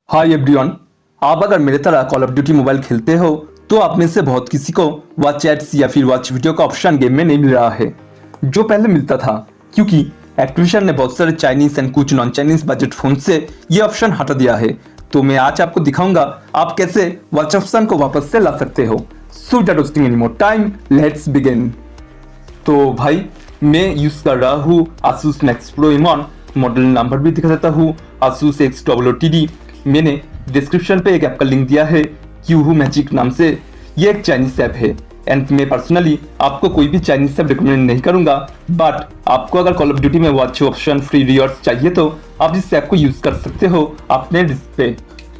Hi everyone. आप अगर मेरे तरह कॉल ऑफ ड्यूटी मोबाइल खेलते हो तो आप में से बहुत किसी को वॉच चैट्स या फिर वॉच वीडियो का ऑप्शन गेम में नहीं मिल रहा है जो पहले मिलता था, क्योंकि एक्टिविजन ने बहुत सारे चाइनीज एंड कुछ नॉन चाइनीज बजट फोन से ये ऑप्शन हटा दिया है। तो मैं आज आपको दिखाऊंगा आप कैसे वॉच ऑप्शन को वापस से ला सकते हो। So without wasting any more time, let's begin. तो भाई मैं यूज कर रहा हूँ Asus Max Pro M1, model number भी दिखा देता हूँ Asus XOOTD। मैंने डिस्क्रिप्शन पे एक ऐप का लिंक दिया है क्यूहू मैजिक नाम से। ये एक चाइनीज ऐप है एंड मैं पर्सनली आपको कोई भी चाइनीज ऐप रिकमेंड नहीं करूंगा, बट आपको अगर कॉल ऑफ ड्यूटी में वॉच ऑप्शन फ्री रिवॉर्ड्स चाहिए तो आप इस ऐप को यूज कर सकते हो अपने डिस्क पे।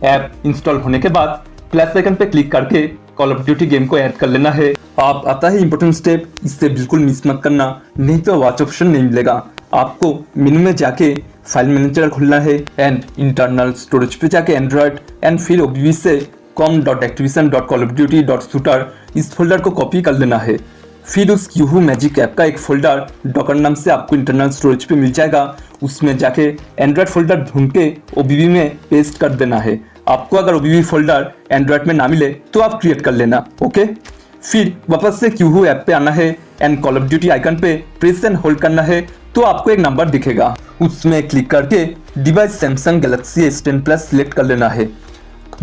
ऐप इंस्टॉल होने के बाद प्लस आइकन पे क्लिक करके कॉल ऑफ ड्यूटी गेम को ऐड कर लेना है। आप आता है इंपॉर्टेंट स्टेप, इससे बिल्कुल मिस मत करना, नहीं तो वॉच ऑप्शन नहीं मिलेगा। आपको मेनू में जाके फाइल मैनेजर खोलना है एंड इंटरनल स्टोरेज पे जाके एंड्रॉइड एंड फिर ओबीबी से com.activision.callofduty.shooter इस फोल्डर को कॉपी कर लेना है। फिर उस क्यूहू मैजिक ऐप का एक फोल्डर डॉकर नाम से आपको इंटरनल स्टोरेज पे मिल जाएगा। उसमें जाके एंड्रॉइड फोल्डर ढूंढ के ओबीबी में पेस्ट कर देना है। आपको अगर ओबीबी फोल्डर एंड्रॉइड में ना मिले तो आप क्रिएट कर लेना, ओके। फिर वापस से क्यूहू ऐप पे आना है and call of duty icon पे प्रेस एंड होल्ड करना है तो आपको एक नंबर दिखेगा। उसमें क्लिक करके device Samsung Galaxy S10 plus select कर लेना है,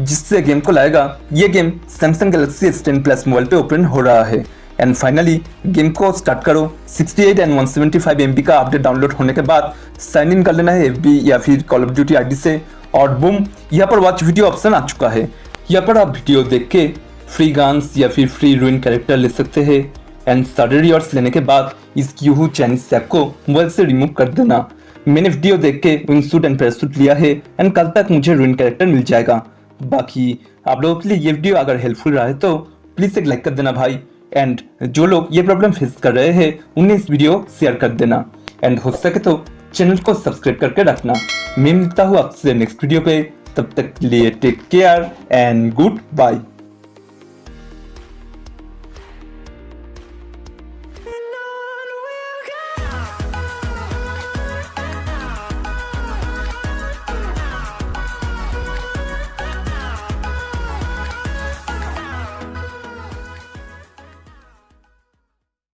जिससे गेम को लाएगा। ये game Samsung Galaxy S10 plus mobile पे ओपन हो रहा है एंड फाइनली गेम को स्टार्ट करो। 68 एंड 175 MB का अपडेट डाउनलोड होने के बाद साइन इन कर लेना है FB या फिर कॉल ऑफ ड्यूटी ID से और बूम, यहाँ पर वॉच वीडियो ऑप्शन आ चुका है। यहाँ पर आप वीडियो देख के फ्री गन्स या फिर फ्री रूइन कैरेक्टर ले सकते हैं एंड सारे रिवॉर्ड्स लेने के बाद इस क्यूहू चाइनीज ऐप को मोबाइल से रिमूव कर देना। मैंने वीडियो देख के विंग सूट एंड पैराशूट लिया है एंड कल तक मुझे रूइन कैरेक्टर मिल जाएगा। बाकी आप लोगों के लिए ये वीडियो अगर हेल्पफुल रहा है तो प्लीज एक लाइक कर देना भाई, एंड जो लोग ये प्रॉब्लम फेस कर रहे हैं उन्हें इस वीडियो शेयर कर देना एंड हो सके तो चैनल को सब्सक्राइब करके रखना। मैं मिलता हूँ आपसे नेक्स्ट वीडियो पे, तब तक के लिए take care and good bye.